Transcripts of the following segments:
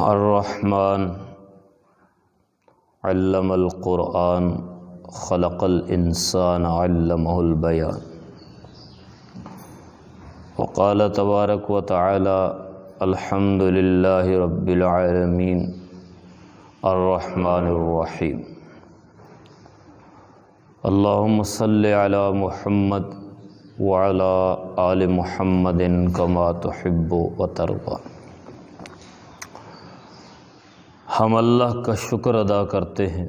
الرحمن علم القرآن خلق الانسان علمہ البیان وقال تبارک و تعالی الحمد للہ رب العالمین الرحمن الرحیم اللہم صلی علی محمد وعلی آل محمد کما تحب و ترضی۔ ہم اللہ کا شکر ادا کرتے ہیں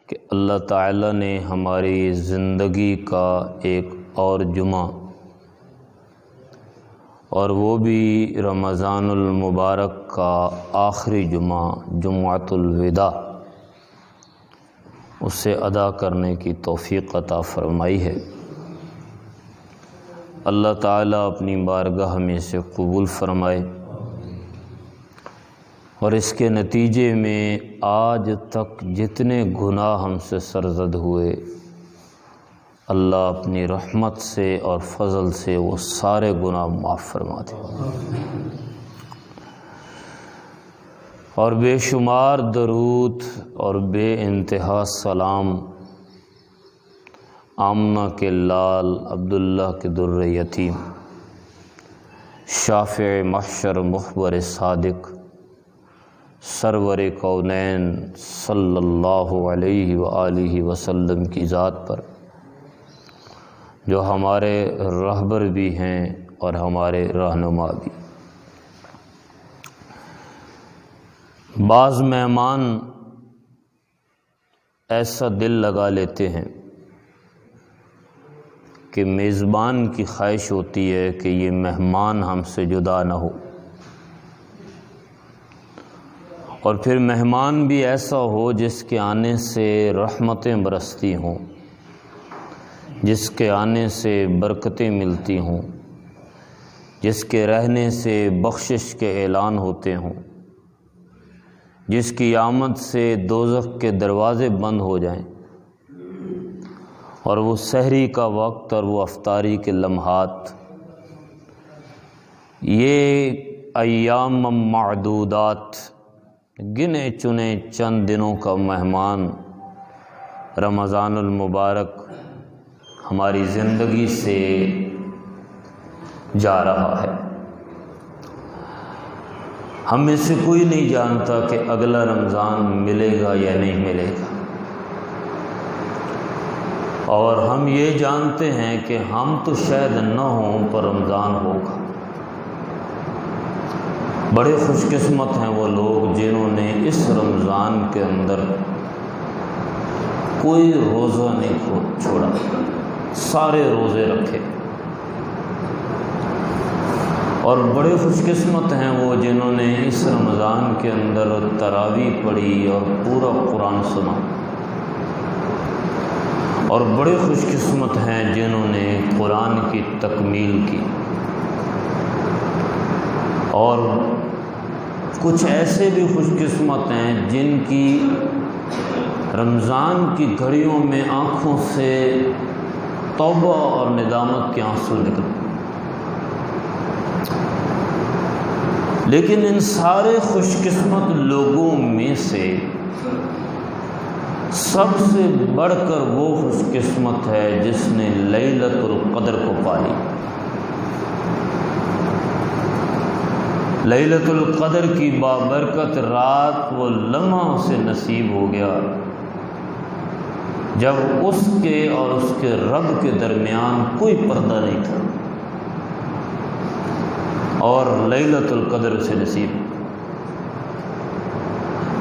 کہ اللہ تعالیٰ نے ہماری زندگی کا ایک اور جمعہ، اور وہ بھی رمضان المبارک کا آخری جمعہ، جمعۃ الوداع، اسے ادا کرنے کی توفیق عطا فرمائی ہے۔ اللہ تعالیٰ اپنی بارگاہ میں سے قبول فرمائے، اور اس کے نتیجے میں آج تک جتنے گناہ ہم سے سرزد ہوئے، اللہ اپنی رحمت سے اور فضل سے وہ سارے گناہ معاف فرما دے، اور بے شمار درود اور بے انتہا سلام آمنہ کے لال عبداللہ کے در یتیم، شافع محشر مخبر صادق، سرور کونین صلی اللہ علیہ وآلہ وسلم کی ذات پر، جو ہمارے رہبر بھی ہیں اور ہمارے رہنما بھی۔ بعض مہمان ایسا دل لگا لیتے ہیں کہ میزبان کی خواہش ہوتی ہے کہ یہ مہمان ہم سے جدا نہ ہو، اور پھر مہمان بھی ایسا ہو جس کے آنے سے رحمتیں برستی ہوں، جس کے آنے سے برکتیں ملتی ہوں، جس کے رہنے سے بخشش کے اعلان ہوتے ہوں، جس کی آمد سے دوزخ کے دروازے بند ہو جائیں، اور وہ سحری کا وقت اور وہ افطاری کے لمحات، یہ ایام معدودات، گنے چنے چند دنوں کا مہمان رمضان المبارک ہماری زندگی سے جا رہا ہے۔ ہم میں سے کوئی نہیں جانتا کہ اگلا رمضان ملے گا یا نہیں ملے گا، اور ہم یہ جانتے ہیں کہ ہم تو شاید نہ ہوں پر رمضان ہوگا۔ بڑے خوش قسمت ہیں وہ لوگ جنہوں نے اس رمضان کے اندر کوئی روزہ نہیں چھوڑا، سارے روزے رکھے، اور بڑے خوش قسمت ہیں وہ جنہوں نے اس رمضان کے اندر تراویح پڑھی اور پورا قرآن سنا، اور بڑے خوش قسمت ہیں جنہوں نے قرآن کی تکمیل کی، اور کچھ ایسے بھی خوش قسمت ہیں جن کی رمضان کی گھڑیوں میں آنکھوں سے توبہ اور ندامت کے آنسو نکلے۔ لیکن ان سارے خوش قسمت لوگوں میں سے سب سے بڑھ کر وہ خوش قسمت ہے جس نے لیلۃ القدر کو پائی۔ لیلۃ القدر کی بابرکت رات وہ لمحہ اسے نصیب ہو گیا جب اس کے اور اس کے رب کے درمیان کوئی پردہ نہیں تھا، اور لیلۃ القدر سے نصیب،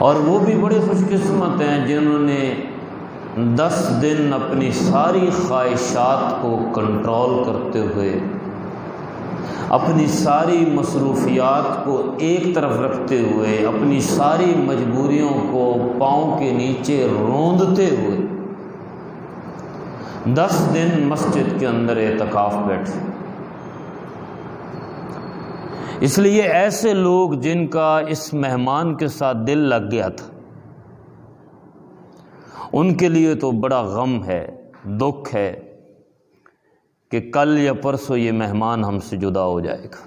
اور وہ بھی بڑے خوش قسمت ہیں جنہوں نے 10 دن اپنی ساری خواہشات کو کنٹرول کرتے ہوئے، اپنی ساری مصروفیات کو ایک طرف رکھتے ہوئے، اپنی ساری مجبوریوں کو پاؤں کے نیچے روندتے ہوئے 10 دن مسجد کے اندر اعتکاف بیٹھے۔ اس لیے ایسے لوگ جن کا اس مہمان کے ساتھ دل لگ گیا تھا، ان کے لیے تو بڑا غم ہے، دکھ ہے کہ کل یا پرسوں یہ مہمان ہم سے جدا ہو جائے گا۔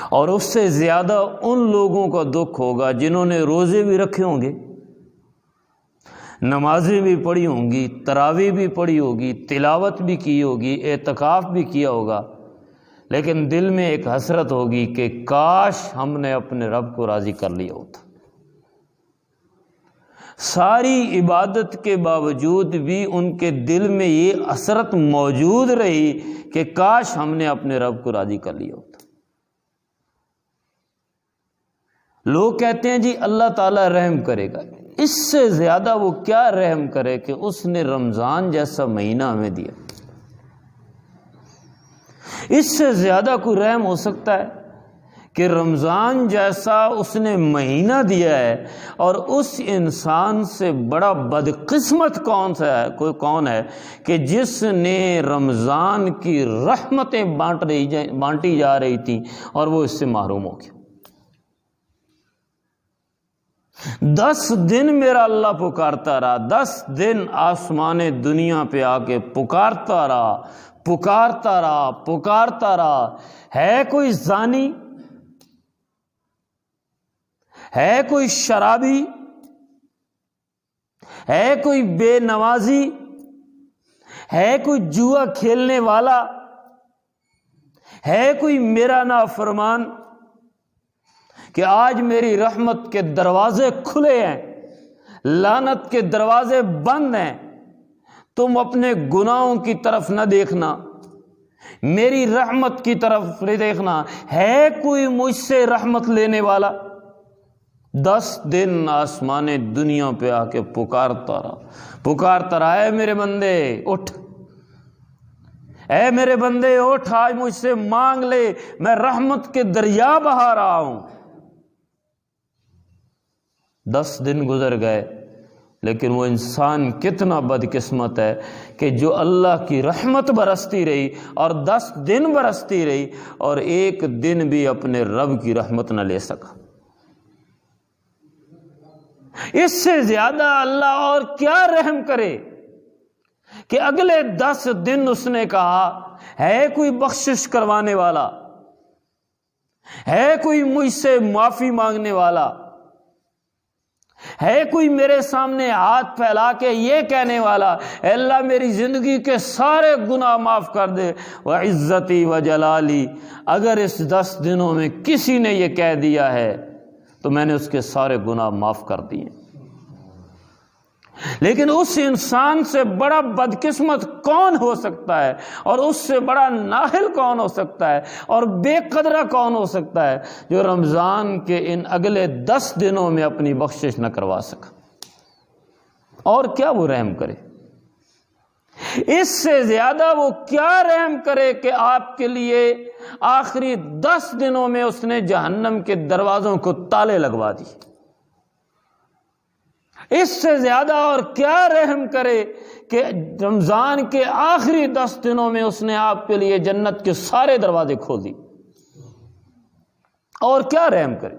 اور اس سے زیادہ ان لوگوں کا دکھ ہوگا جنہوں نے روزے بھی رکھے ہوں گے، نمازیں بھی پڑھی ہوں گی، تراویح بھی پڑھی ہوگی، تلاوت بھی کی ہوگی، اعتکاف بھی کیا ہوگا، لیکن دل میں ایک حسرت ہوگی کہ کاش ہم نے اپنے رب کو راضی کر لیا ہوتا۔ ساری عبادت کے باوجود بھی ان کے دل میں یہ حسرت موجود رہی کہ کاش ہم نے اپنے رب کو راضی کر لیا ہوتا۔ لوگ کہتے ہیں جی اللہ تعالیٰ رحم کرے گا، اس سے زیادہ وہ کیا رحم کرے کہ اس نے رمضان جیسا مہینہ ہمیں دیا؟ اس سے زیادہ کوئی رحم ہو سکتا ہے کہ رمضان جیسا اس نے مہینہ دیا ہے؟ اور اس انسان سے بڑا بدقسمت کون ہے کہ جس نے رمضان کی رحمتیں بانٹی جا رہی تھیں اور وہ اس سے محروم ہو گیا۔ 10 دن میرا اللہ پکارتا رہا، 10 دن آسمان دنیا پہ آ کے پکارتا رہا۔ ہے کوئی زانی؟ ہے کوئی شرابی؟ ہے کوئی بے نمازی؟ ہے کوئی جوا کھیلنے والا؟ ہے کوئی میرا نافرمان کہ آج میری رحمت کے دروازے کھلے ہیں، لعنت کے دروازے بند ہیں، تم اپنے گناہوں کی طرف نہ دیکھنا، میری رحمت کی طرف نہ دیکھنا؟ ہے کوئی مجھ سے رحمت لینے والا؟ 10 دن آسمان دنیا پہ آ کے پکارتا رہا، اے میرے بندے اٹھ، اے میرے بندے اٹھ، آج مجھ سے مانگ لے، میں رحمت کے دریا بہا رہا ہوں۔ 10 دن گزر گئے، لیکن وہ انسان کتنا بدقسمت ہے کہ جو اللہ کی رحمت برستی رہی اور 10 دن برستی رہی اور ایک دن بھی اپنے رب کی رحمت نہ لے سکا۔ اس سے زیادہ اللہ اور کیا رحم کرے کہ اگلے 10 دن اس نے کہا ہے کوئی بخشش کروانے والا، ہے کوئی مجھ سے معافی مانگنے والا، ہے کوئی میرے سامنے ہاتھ پھیلا کے یہ کہنے والا اے اللہ میری زندگی کے سارے گناہ معاف کر دے، وعزتی وجلالی۔ اگر اس 10 دنوں میں کسی نے یہ کہہ دیا ہے تو میں نے اس کے سارے گناہ معاف کر دیے۔ لیکن اس انسان سے بڑا بدقسمت کون ہو سکتا ہے، اور اس سے بڑا نااہل کون ہو سکتا ہے، اور بے قدرہ کون ہو سکتا ہے جو رمضان کے ان اگلے 10 دنوں میں اپنی بخشش نہ کروا سکا؟ اور کیا وہ رحم کرے؟ اس سے زیادہ وہ کیا رحم کرے کہ آپ کے لیے آخری 10 دنوں میں اس نے جہنم کے دروازوں کو تالے لگوا دی؟ اس سے زیادہ اور کیا رحم کرے کہ رمضان کے آخری 10 دنوں میں اس نے آپ کے لیے جنت کے سارے دروازے کھول دی؟ اور کیا رحم کرے؟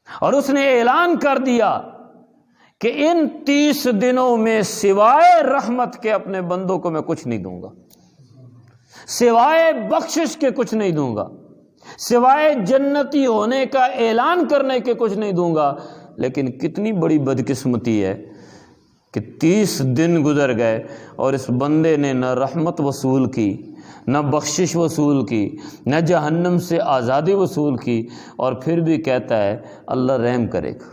اور اس نے اعلان کر دیا کہ ان 30 دنوں میں سوائے رحمت کے اپنے بندوں کو میں کچھ نہیں دوں گا، سوائے بخشش کے کچھ نہیں دوں گا، سوائے جنتی ہونے کا اعلان کرنے کے کچھ نہیں دوں گا۔ لیکن کتنی بڑی بدقسمتی ہے کہ 30 دن گزر گئے اور اس بندے نے نہ رحمت وصول کی، نہ بخشش وصول کی، نہ جہنم سے آزادی وصول کی، اور پھر بھی کہتا ہے اللہ رحم کرے گا۔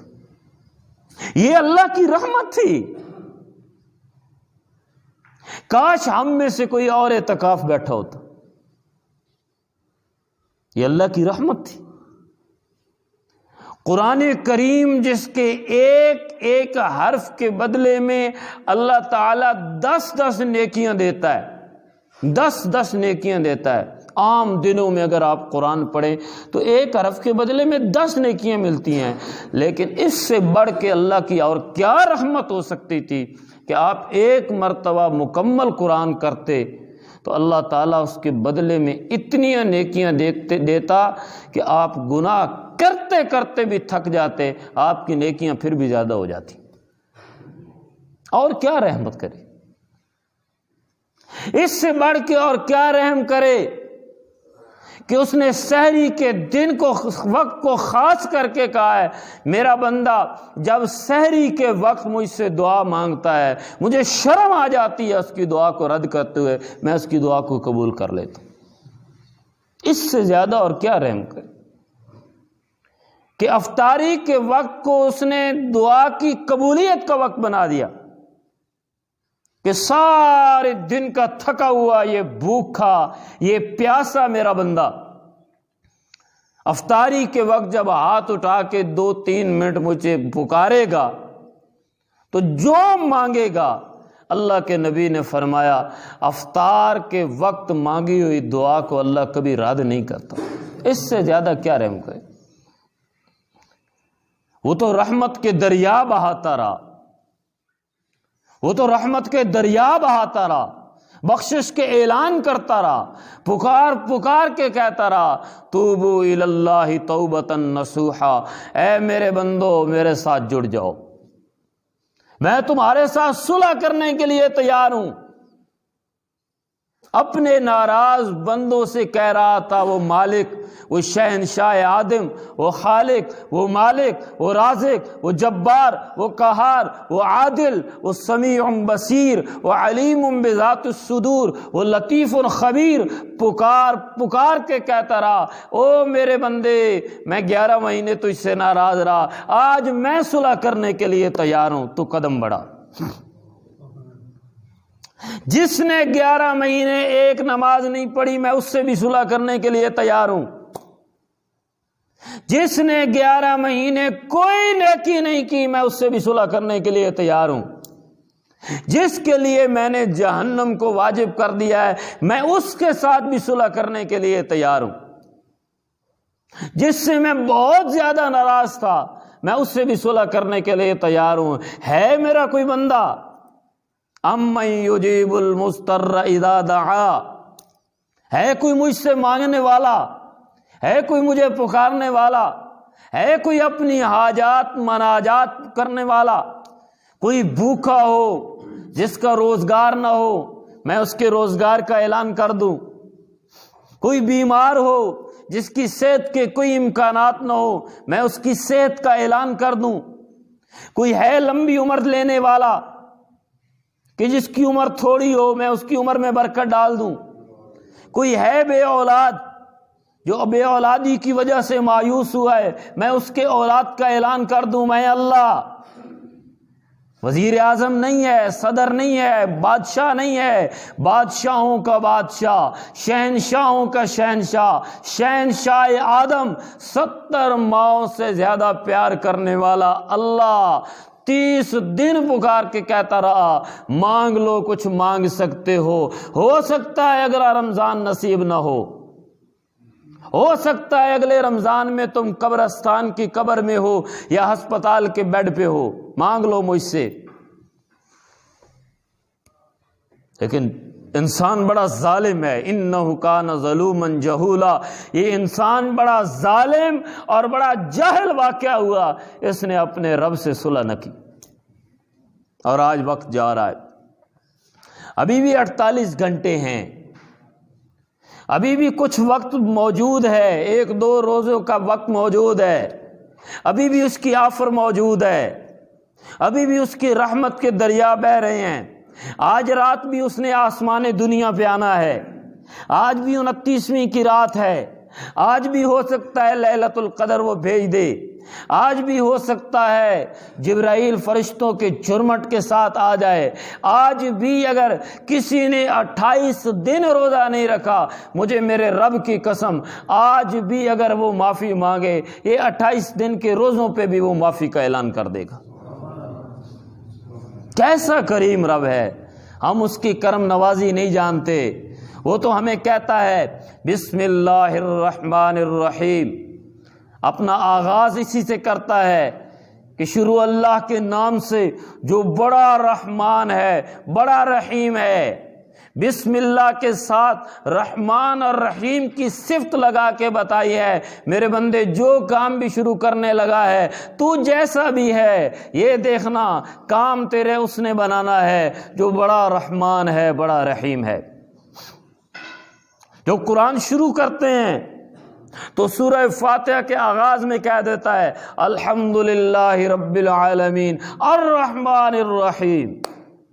یہ اللہ کی رحمت تھی۔ کاش ہم میں سے کوئی اور اعتکاف بیٹھا ہوتا۔ یہ اللہ کی رحمت تھی۔ قرآن کریم جس کے ایک ایک حرف کے بدلے میں اللہ تعالیٰ 10 نیکیاں دیتا ہے، 10 نیکیاں دیتا ہے۔ عام دنوں میں اگر آپ قرآن پڑھیں تو ایک حرف کے بدلے میں 10 نیکیاں ملتی ہیں، لیکن اس سے بڑھ کے اللہ کی اور کیا رحمت ہو سکتی تھی کہ آپ ایک مرتبہ مکمل قرآن کرتے تو اللہ تعالیٰ اس کے بدلے میں اتنی نیکیاں دیتا کہ آپ گناہ کرتے کرتے بھی تھک جاتے، آپ کی نیکیاں پھر بھی زیادہ ہو جاتی۔ اور کیا رحمت کرے؟ اس سے بڑھ کے اور کیا رحم کرے کہ اس نے سحری کے دن کو وقت کو خاص کر کے کہا ہے میرا بندہ جب سحری کے وقت مجھ سے دعا مانگتا ہے مجھے شرم آ جاتی ہے اس کی دعا کو رد کرتے ہوئے، میں اس کی دعا کو قبول کر لیتا ہوں۔ اس سے زیادہ اور کیا رحم کرے کہ افطاری کے وقت کو اس نے دعا کی قبولیت کا وقت بنا دیا کہ سارے دن کا تھکا ہوا، یہ بھوکا، یہ پیاسا میرا بندہ افطاری کے وقت جب ہاتھ اٹھا کے 2-3 منٹ مجھے پکارے گا تو جو مانگے گا، اللہ کے نبی نے فرمایا افطار کے وقت مانگی ہوئی دعا کو اللہ کبھی رد نہیں کرتا۔ اس سے زیادہ کیا رحم کرے؟ وہ تو رحمت کے دریا بہاتا رہا، وہ تو رحمت کے دریا بہاتا رہا، بخشش کے اعلان کرتا رہا، پکار پکار کے کہتا رہا توبو الی اللہ توبۃ نصوحا، اے میرے بندو میرے ساتھ جڑ جاؤ، میں تمہارے ساتھ صلح کرنے کے لیے تیار ہوں۔ اپنے ناراض بندوں سے کہہ رہا تھا وہ مالک، وہ شہنشاہ آدم، وہ خالق، وہ مالک، وہ رازق، وہ جبار، وہ قہار، وہ عادل، وہ سمیع بصیر، وہ علیم بذات الصدور، وہ لطیف خبیر، پکار پکار کے کہتا رہا او میرے بندے میں 11 مہینے تجھ سے ناراض رہا، آج میں صلح کرنے کے لیے تیار ہوں، تو قدم بڑھا۔ جس نے 11 مہینے ایک نماز نہیں پڑھی میں اس سے بھی صلح کرنے کے لیے تیار ہوں۔ جس نے 11 مہینے کوئی نیکی نہیں کی میں اس سے بھی صلح کرنے کے لیے تیار ہوں۔ جس کے لیے میں نے جہنم کو واجب کر دیا ہے میں اس کے ساتھ بھی صلح کرنے کے لیے تیار ہوں۔ جس سے میں بہت زیادہ ناراض تھا میں اس سے بھی صلح کرنے کے لیے تیار ہوں۔ ہے میرا کوئی بندہ امن یجیب المضطر اذا دعا، ہے کوئی مجھ سے مانگنے والا، ہے کوئی مجھے پکارنے والا، ہے کوئی اپنی حاجات مناجات کرنے والا، کوئی بھوکا ہو جس کا روزگار نہ ہو میں اس کے روزگار کا اعلان کر دوں، کوئی بیمار ہو جس کی صحت کے کوئی امکانات نہ ہو میں اس کی صحت کا اعلان کر دوں، کوئی ہے لمبی عمر لینے والا کہ جس کی عمر تھوڑی ہو میں اس کی عمر میں برکت ڈال دوں، کوئی ہے بے اولاد جو بے اولادی کی وجہ سے مایوس ہوا ہے میں اس کے اولاد کا اعلان کر دوں۔ میں اللہ وزیر اعظم نہیں ہے، صدر نہیں ہے، بادشاہ نہیں ہے، بادشاہوں کا بادشاہ، شہنشاہوں کا شہنشاہ، شہنشاہ آدم، 70 ماؤں سے زیادہ پیار کرنے والا اللہ 30 دن پکار کے کہتا رہا مانگ لو کچھ مانگ سکتے ہو سکتا ہے اگر رمضان نصیب نہ ہو سکتا ہے اگلے رمضان میں تم قبرستان کی قبر میں ہو یا ہسپتال کے بیڈ پہ ہو، مانگ لو مجھ سے۔ لیکن انسان بڑا ظالم ہے، انہ کان ظلوما جہولا، یہ انسان بڑا ظالم اور بڑا جاہل واقعہ ہوا، اس نے اپنے رب سے صلح نہ کی۔ اور آج وقت جا رہا ہے، ابھی بھی 48 گھنٹے ہیں، ابھی بھی کچھ وقت موجود ہے، 1-2 روزوں کا وقت موجود ہے، ابھی بھی اس کی آفر موجود ہے، ابھی بھی اس کی رحمت کے دریا بہہ رہے ہیں۔ آج رات بھی اس نے آسمان دنیا پہ آنا ہے، آج بھی 29ویں کی رات ہے، آج بھی ہو سکتا ہے لیلۃ القدر وہ بھیج دے، آج بھی ہو سکتا ہے جبرائیل فرشتوں کے جھرمٹ کے ساتھ آ جائے، آج بھی اگر کسی نے 28 دن روزہ نہیں رکھا مجھے میرے رب کی قسم آج بھی اگر وہ معافی مانگے یہ 28 دن کے روزوں پہ بھی وہ معافی کا اعلان کر دے گا۔ کیسا کریم رب ہے، ہم اس کی کرم نوازی نہیں جانتے۔ وہ تو ہمیں کہتا ہے بسم اللہ الرحمن الرحیم، اپنا آغاز اسی سے کرتا ہے کہ شروع اللہ کے نام سے جو بڑا رحمان ہے بڑا رحیم ہے۔ بسم اللہ کے ساتھ رحمان اور رحیم کی صفت لگا کے بتائی ہے میرے بندے جو کام بھی شروع کرنے لگا ہے تو جیسا بھی ہے یہ دیکھنا کام تیرے اس نے بنانا ہے جو بڑا رحمان ہے بڑا رحیم ہے۔ جو قرآن شروع کرتے ہیں تو سورہ فاتحہ کے آغاز میں کہہ دیتا ہے الحمدللہ رب العالمین الرحمن الرحیم.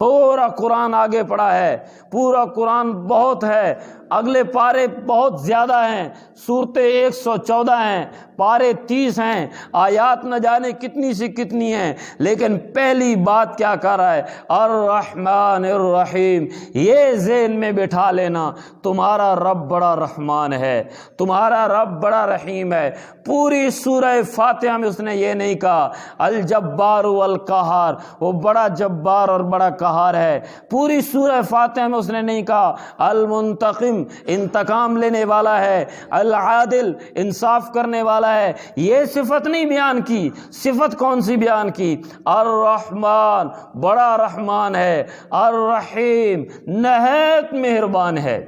پورا قرآن آگے پڑھا ہے، پورا قرآن بہت ہے، اگلے پارے بہت زیادہ ہیں، سورتیں 114 ہیں، پارے 30 ہیں، آیات نہ جانے کتنی سے کتنی ہیں، لیکن پہلی بات کیا کر رہا ہے؟ الرحمن الرحیم. یہ ذہن میں بٹھا لینا تمہارا رب بڑا رحمان ہے، تمہارا رب بڑا رحیم ہے. پوری سورہ فاتحہ میں اس نے یہ نہیں کہا الجبار والقہار، وہ بڑا جبار اور بڑا قہار ہے. پوری سورہ فاتحہ میں اس نے نہیں کہا المنتقم، انتقام لینے والا ہے، العادل، انصاف کرنے والا ہے. یہ صفت نہیں بیان کی. صفت کون سی بیان کی؟ الرحمن، بڑا رحمان ہے، الرحیم، نہایت مہربان ہے.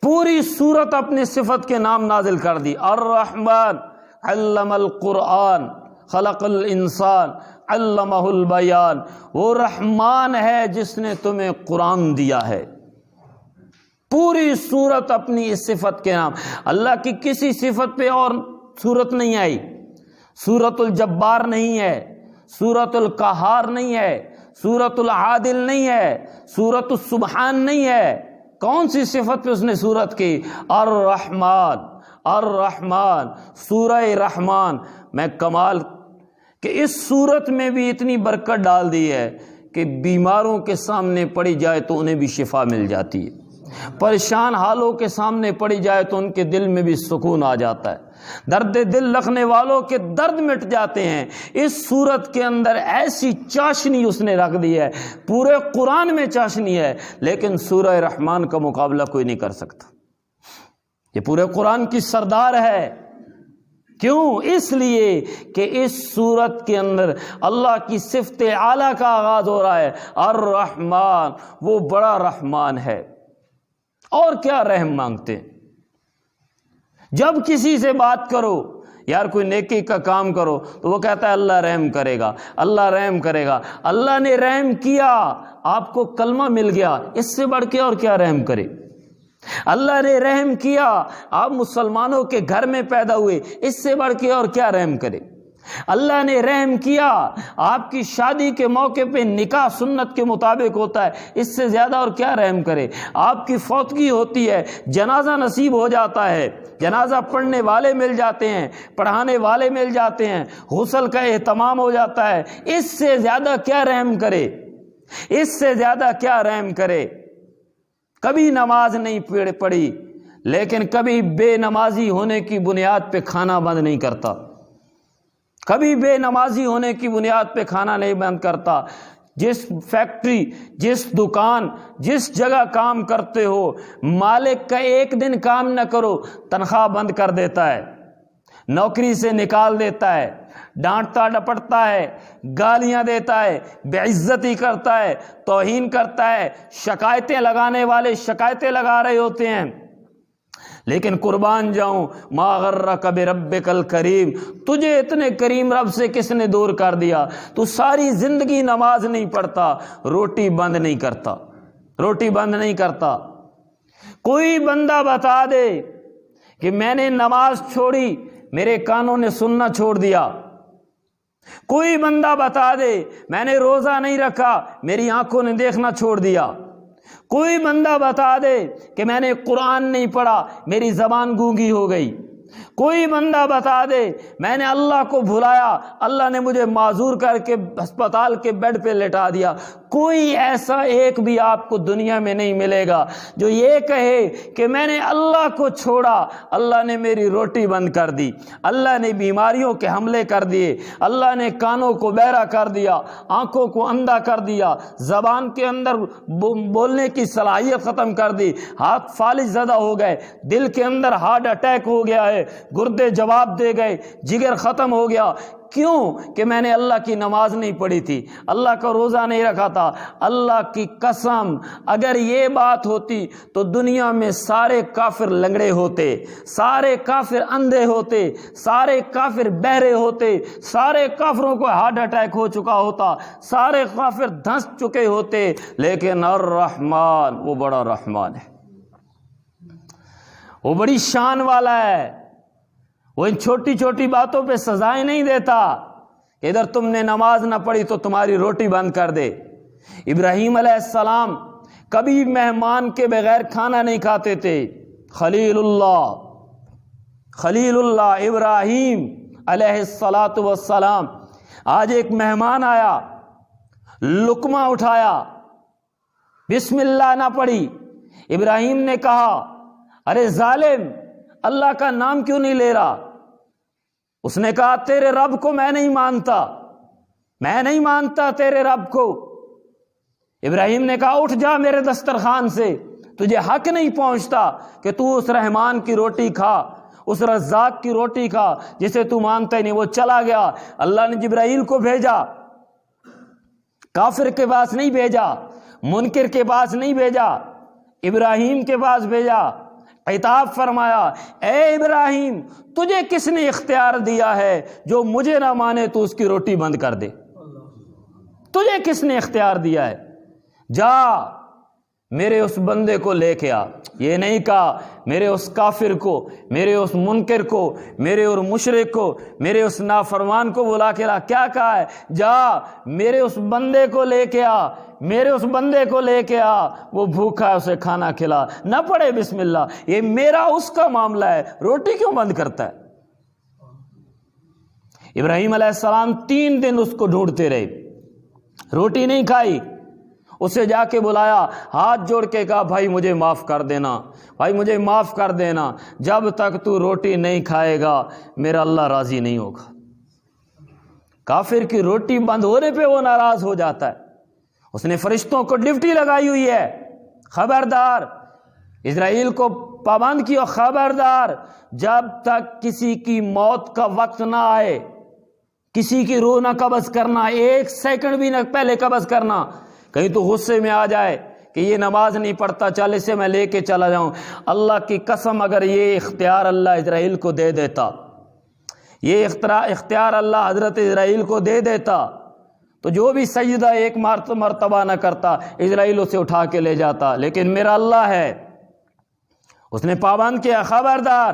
پوری سورت اپنی صفت کے نام نازل کر دی. الرحمن علم القرآن خلق الانسان علمہ البیان. وہ رحمان ہے جس نے تمہیں قرآن دیا ہے. پوری صورت اپنی اس صفت کے نام. اللہ کی کسی صفت پہ اور صورت نہیں آئی. سورۃ الجبار نہیں ہے، سورۃ القہار نہیں ہے، سورۃ العادل نہیں ہے، سورۃ السبحان نہیں ہے. کون سی صفت پہ اس نے صورت کی؟ الرحمن. الرحمن، سورہ رحمان. میں کمال کہ اس صورت میں بھی اتنی برکت ڈال دی ہے کہ بیماروں کے سامنے پڑی جائے تو انہیں بھی شفا مل جاتی ہے، پریشان حالوں کے سامنے پڑی جائے تو ان کے دل میں بھی سکون آ جاتا ہے، درد دل رکھنے والوں کے درد مٹ جاتے ہیں. اس صورت کے اندر ایسی چاشنی اس نے رکھ دی ہے، پورے قرآن میں چاشنی ہے، لیکن سورہ رحمان کا مقابلہ کوئی نہیں کر سکتا. یہ پورے قرآن کی سردار ہے. کیوں؟ اس لیے کہ اس صورت کے اندر اللہ کی صفت اعلیٰ کا آغاز ہو رہا ہے. الرحمن، وہ بڑا رحمان ہے. اور کیا رحم مانگتے ہیں؟ جب کسی سے بات کرو، یار کوئی نیکی کا کام کرو، تو وہ کہتا ہے اللہ رحم کرے گا، اللہ رحم کرے گا. اللہ نے رحم کیا، آپ کو کلمہ مل گیا، اس سے بڑھ کے اور کیا رحم کرے؟ اللہ نے رحم کیا، آپ مسلمانوں کے گھر میں پیدا ہوئے، اس سے بڑھ کے اور کیا رحم کرے؟ اللہ نے رحم کیا، آپ کی شادی کے موقع پہ نکاح سنت کے مطابق ہوتا ہے، اس سے زیادہ اور کیا رحم کرے؟ آپ کی فوتگی ہوتی ہے، جنازہ نصیب ہو جاتا ہے، جنازہ پڑھنے والے مل جاتے ہیں، پڑھانے والے مل جاتے ہیں، غسل کا اہتمام ہو جاتا ہے، اس سے زیادہ کیا رحم کرے؟ اس سے زیادہ کیا رحم کرے؟ کبھی نماز نہیں پڑھی، لیکن کبھی بے نمازی ہونے کی بنیاد پہ کھانا بند نہیں کرتا، کبھی بے نمازی ہونے کی بنیاد پہ کھانا نہیں بند کرتا. جس فیکٹری، جس دکان، جس جگہ کام کرتے ہو، مالک کا ایک دن کام نہ کرو تنخواہ بند کر دیتا ہے، نوکری سے نکال دیتا ہے، ڈانٹتا ڈپٹتا ہے، گالیاں دیتا ہے، بے عزتی کرتا ہے، توہین کرتا ہے. شکایتیں لگانے والے شکایتیں لگا رہے ہوتے ہیں، لیکن قربان جاؤں ما غرک بربک الکریم، تجھے اتنے کریم رب سے کس نے دور کر دیا؟ تو ساری زندگی نماز نہیں پڑھتا، روٹی بند نہیں کرتا، روٹی بند نہیں کرتا. کوئی بندہ بتا دے کہ میں نے نماز چھوڑی، میرے کانوں نے سننا چھوڑ دیا. کوئی بندہ بتا دے میں نے روزہ نہیں رکھا، میری آنکھوں نے دیکھنا چھوڑ دیا. کوئی بندہ بتا دے کہ میں نے قرآن نہیں پڑھا، میری زبان گونگی ہو گئی. کوئی بندہ بتا دے میں نے اللہ کو بھلایا، اللہ نے مجھے معذور کر کے ہسپتال کے بیڈ پہ لٹا دیا. کوئی ایسا ایک بھی آپ کو دنیا میں نہیں ملے گا جو یہ کہے کہ میں نے اللہ کو چھوڑا، اللہ نے میری روٹی بند کر دی، اللہ نے بیماریوں کے حملے کر دیے، اللہ نے کانوں کو بہرا کر دیا، آنکھوں کو اندھا کر دیا، زبان کے اندر بولنے کی صلاحیت ختم کر دی، ہاتھ فالج زدہ ہو گئے، دل کے اندر ہارٹ اٹیک ہو گیا ہے، گردے جواب دے گئے، جگر ختم ہو گیا. کیوں؟ کہ میں نے اللہ کی نماز نہیں پڑھی تھی، اللہ کا روزہ نہیں رکھا تھا. اللہ کی قسم اگر یہ بات ہوتی تو دنیا میں سارے کافر لنگڑے ہوتے، سارے کافر اندھے ہوتے، سارے کافر بہرے ہوتے، سارے کافروں کو ہارٹ اٹیک ہو چکا ہوتا، سارے کافر دھنس چکے ہوتے. لیکن الرحمن، وہ بڑا رحمان ہے. وہ بڑی شان والا ہے، وہ ان چھوٹی چھوٹی باتوں پہ سزائیں نہیں دیتا کہ ادھر تم نے نماز نہ پڑھی تو تمہاری روٹی بند کر دے۔ ابراہیم علیہ السلام کبھی مہمان کے بغیر کھانا نہیں کھاتے تھے۔ خلیل اللہ ابراہیم علیہ السلام، آج ایک مہمان آیا، لقمہ اٹھایا، بسم اللہ نہ پڑھی، ابراہیم نے کہا ارے ظالم، اللہ کا نام کیوں نہیں لے رہا؟ اس نے کہا تیرے رب کو میں نہیں مانتا تیرے رب کو۔ ابراہیم نے کہا اٹھ جا میرے دسترخوان سے، تجھے حق نہیں پہنچتا کہ تو اس رحمان کی روٹی کھا، اس رزاق کی روٹی کھا جسے تو مانتا ہی نہیں۔ وہ چلا گیا۔ اللہ نے جبرائیل کو بھیجا، کافر کے پاس نہیں بھیجا، منکر کے پاس نہیں بھیجا، ابراہیم کے پاس بھیجا۔ خطاب فرمایا اے ابراہیم، تجھے کس نے اختیار دیا ہے جو مجھے نہ مانے تو اس کی روٹی بند کر دے؟ تجھے کس نے اختیار دیا ہے؟ جا میرے اس بندے کو لے کے آ۔ یہ نہیں کہا میرے اس کافر کو، میرے اس منکر کو، میرے اور مشرک کو، میرے اس نافرمان کو بلا کے لا۔ کیا کہا ہے؟ جا میرے اس بندے کو لے کے آ، میرے اس بندے کو لے کے آ، وہ بھوکا ہے اسے کھانا کھلا۔ نہ پڑھے بسم اللہ، یہ میرا اس کا معاملہ ہے، روٹی کیوں بند کرتا ہے؟ ابراہیم علیہ السلام 3 دن اس کو ڈھونڈتے رہے، روٹی نہیں کھائی۔ اسے جا کے بلایا، ہاتھ جوڑ کے کہا بھائی مجھے معاف کر دینا، بھائی مجھے معاف کر دینا، جب تک تو روٹی نہیں کھائے گا میرا اللہ راضی نہیں ہوگا۔ کافر کی روٹی بند ہونے پہ وہ ناراض ہو جاتا ہے۔ اس نے فرشتوں کو ڈیوٹی لگائی ہوئی ہے، خبردار اسرائیل کو پابند کیا، خبردار جب تک کسی کی موت کا وقت نہ آئے، کسی کی روح نہ قبض کرنا، 1 سیکنڈ بھی نہ پہلے قبض کرنا۔ کہیں تو غصے میں آ جائے کہ یہ نماز نہیں پڑھتا، چل اسے میں لے کے چلا جاؤں۔ اللہ کی قسم اگر یہ اختیار اللہ اسرائیل کو دے دیتا، یہ اختیار اللہ حضرت اسرائیل کو دے دیتا تو جو بھی سجدہ 1 مرتبہ نہ کرتا اسرائیل اسے اٹھا کے لے جاتا۔ لیکن میرا اللہ ہے، اس نے پابند کیا، خبردار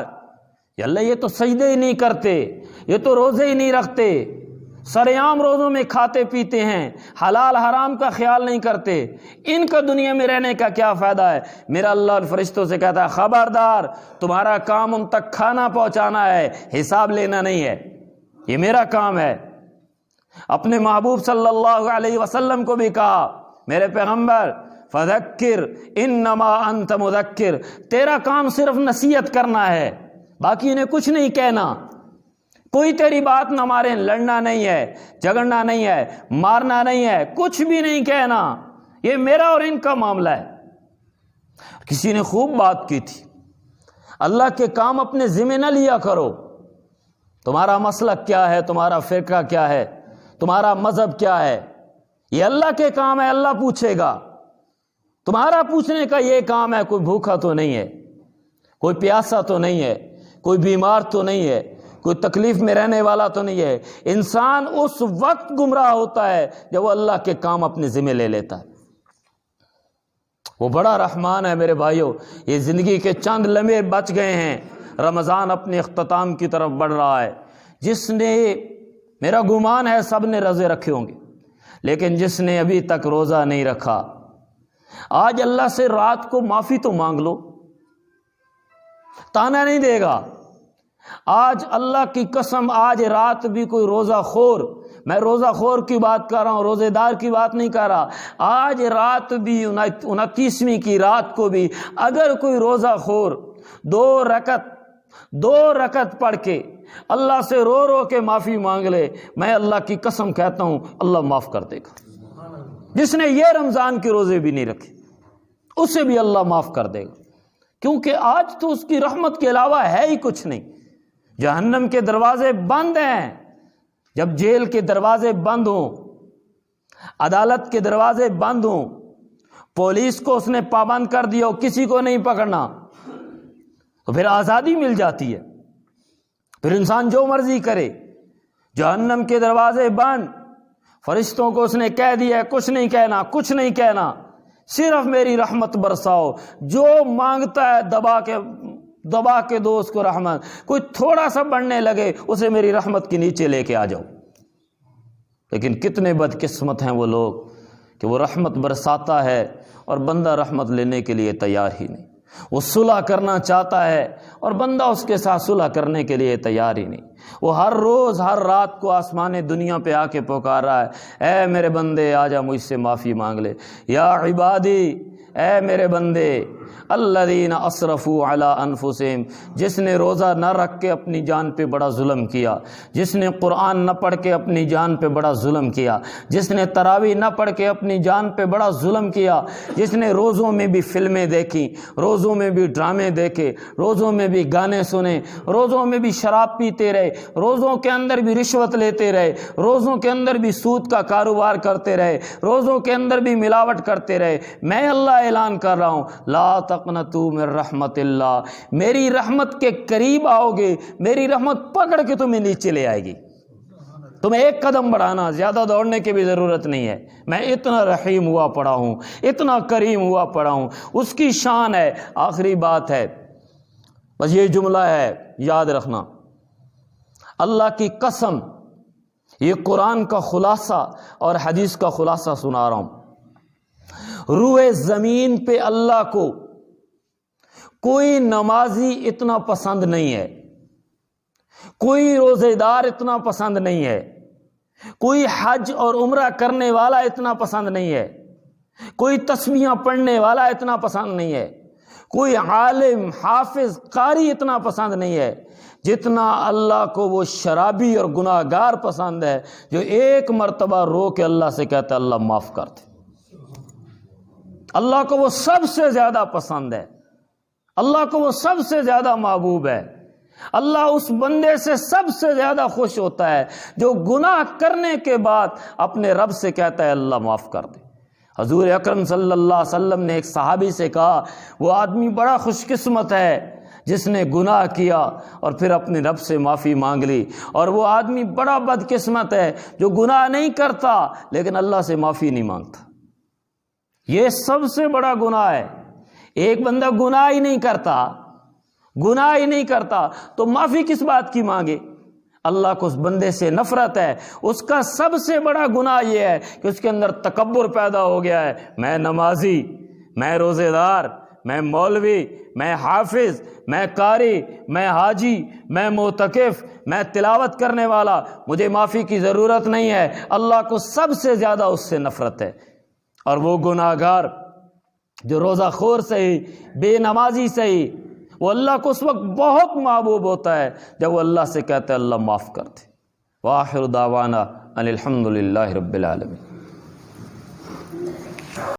یا اللہ یہ تو سجدے ہی نہیں کرتے، یہ تو روزے ہی نہیں رکھتے، سرعام روزوں میں کھاتے پیتے ہیں، حلال حرام کا خیال نہیں کرتے، ان کا دنیا میں رہنے کا کیا فائدہ ہے؟ میرا اللہ فرشتوں سے کہتا ہے خبردار، تمہارا کام ان تک کھانا پہنچانا ہے، حساب لینا نہیں ہے، یہ میرا کام ہے۔ اپنے محبوب صلی اللہ علیہ وسلم کو بھی کہا میرے پیغمبر فذکر انما انت مذکر، تیرا کام صرف نصیحت کرنا ہے، باقی انہیں کچھ نہیں کہنا، کوئی تیری بات نہ مارے، لڑنا نہیں ہے، جھگڑنا نہیں ہے، مارنا نہیں ہے، کچھ بھی نہیں کہنا، یہ میرا اور ان کا معاملہ ہے۔ کسی نے خوب بات کی تھی، اللہ کے کام اپنے ذمہ نہ لیا کرو، تمہارا مسلک کیا ہے، تمہارا فرقہ کیا ہے، تمہارا مذہب کیا ہے، یہ اللہ کے کام ہے، اللہ پوچھے گا۔ تمہارا پوچھنے کا یہ کام ہے، کوئی بھوکا تو نہیں ہے، کوئی پیاسا تو نہیں ہے، کوئی بیمار تو نہیں ہے، کوئی تکلیف میں رہنے والا تو نہیں ہے۔ انسان اس وقت گمراہ ہوتا ہے جب وہ اللہ کے کام اپنے ذمہ لے لیتا ہے۔ وہ بڑا رحمان ہے میرے بھائیوں۔ یہ زندگی کے چند لمحے بچ گئے ہیں، رمضان اپنے اختتام کی طرف بڑھ رہا ہے۔ جس نے، میرا گمان ہے سب نے روزے رکھے ہوں گے، لیکن جس نے ابھی تک روزہ نہیں رکھا، آج اللہ سے رات کو معافی تو مانگ لو، تانا نہیں دے گا۔ آج اللہ کی قسم، آج رات بھی کوئی روزہ خور، میں روزہ خور کی بات کر رہا ہوں، روزے دار کی بات نہیں کر رہا، آج رات بھی 29ویں کی رات کو بھی اگر کوئی روزہ خور 2 رکعت پڑھ کے اللہ سے رو رو کے معافی مانگ لے، میں اللہ کی قسم کہتا ہوں اللہ معاف کر دے گا۔ جس نے یہ رمضان کے روزے بھی نہیں رکھے اسے بھی اللہ معاف کر دے گا، کیونکہ آج تو اس کی رحمت کے علاوہ ہے ہی کچھ نہیں۔ جہنم کے دروازے بند ہیں، جب جیل کے دروازے بند ہوں، عدالت کے دروازے بند ہوں، پولیس کو اس نے پابند کر دیا، کسی کو نہیں پکڑنا، تو پھر آزادی مل جاتی ہے، پھر انسان جو مرضی کرے۔ جہنم کے دروازے بند، فرشتوں کو اس نے کہہ دیا کچھ نہیں کہنا، کچھ نہیں کہنا، صرف میری رحمت برساؤ، جو مانگتا ہے دبا کے دبا کے دو اس کو رحمت، کوئی تھوڑا سا بڑھنے لگے اسے میری رحمت کے نیچے لے کے آ جاؤ۔ لیکن کتنے بدقسمت ہیں وہ لوگ کہ وہ رحمت برساتا ہے اور بندہ رحمت لینے کے لیے تیار ہی نہیں، وہ صلح کرنا چاہتا ہے اور بندہ اس کے ساتھ صلح کرنے کے لیے تیار ہی نہیں، وہ ہر روز ہر رات کو آسمان دنیا پہ آ کے پکار رہا ہے، اے میرے بندے آجا مجھ سے معافی مانگ لے، یا عبادی، اے میرے بندے، الذین اسرفوا علی انفسہم، جس نے روزہ نہ رکھ کے اپنی جان پہ بڑا ظلم کیا، جس نے قرآن نہ پڑھ کے اپنی جان پہ بڑا ظلم کیا، جس نے تراویح نہ پڑھ کے اپنی جان پہ بڑا ظلم کیا، جس نے روزوں میں بھی فلمیں دیکھی، روزوں میں بھی ڈرامے دیکھے، روزوں میں بھی گانے سنے، روزوں میں بھی شراب پیتے رہے، روزوں کے اندر بھی رشوت لیتے رہے، روزوں کے اندر بھی سود کا کاروبار کرتے رہے، روزوں کے اندر بھی ملاوٹ کرتے رہے، میں اللہ اعلان کر رہا ہوں، لا تقنطوا من رحمت اللہ، میری رحمت کے قریب آؤ گے، میری رحمت پکڑ کے تمہیں نیچے لے آئے گی، تمہیں ایک قدم بڑھانا، زیادہ دوڑنے کی بھی ضرورت نہیں ہے، میں اتنا رحیم ہوا پڑا ہوں، اتنا کریم ہوا پڑا ہوں، اس کی شان ہے۔ آخری بات ہے، بس یہ جملہ ہے یاد رکھنا، اللہ کی قسم، یہ قرآن کا خلاصہ اور حدیث کا خلاصہ سنا رہا ہوں، روئے زمین پہ اللہ کو کوئی نمازی اتنا پسند نہیں ہے، کوئی روزے دار اتنا پسند نہیں ہے، کوئی حج اور عمرہ کرنے والا اتنا پسند نہیں ہے، کوئی تسبیحاں پڑھنے والا اتنا پسند نہیں ہے، کوئی عالم حافظ قاری اتنا پسند نہیں ہے جتنا اللہ کو وہ شرابی اور گناہ گار پسند ہے جو ایک مرتبہ رو کے اللہ سے کہتا ہے اللہ معاف کر دے۔ اللہ کو وہ سب سے زیادہ پسند ہے، اللہ کو وہ سب سے زیادہ محبوب ہے، اللہ اس بندے سے سب سے زیادہ خوش ہوتا ہے جو گناہ کرنے کے بعد اپنے رب سے کہتا ہے اللہ معاف کر دے۔ حضور اکرم صلی اللہ علیہ وسلم نے ایک صحابی سے کہا وہ آدمی بڑا خوش قسمت ہے جس نے گناہ کیا اور پھر اپنے رب سے معافی مانگ لی، اور وہ آدمی بڑا بدقسمت ہے جو گناہ نہیں کرتا لیکن اللہ سے معافی نہیں مانگتا۔ یہ سب سے بڑا گناہ ہے۔ ایک بندہ گناہ ہی نہیں کرتا تو معافی کس بات کی مانگے؟ اللہ کو اس بندے سے نفرت ہے، اس کا سب سے بڑا گناہ یہ ہے کہ اس کے اندر تکبر پیدا ہو گیا ہے، میں نمازی، میں روزے دار، میں مولوی، میں حافظ، میں قاری، میں حاجی، میں معتکف، میں تلاوت کرنے والا، مجھے معافی کی ضرورت نہیں ہے۔ اللہ کو سب سے زیادہ اس سے نفرت ہے، اور وہ گناہ گار جو روزہ خور سے ہی، بے نمازی سے ہی، وہ اللہ کو اس وقت بہت محبوب ہوتا ہے جب وہ اللہ سے کہتا ہے اللہ معاف کر دے۔ وآخر دعوانا ان الحمد للہ رب العالمین۔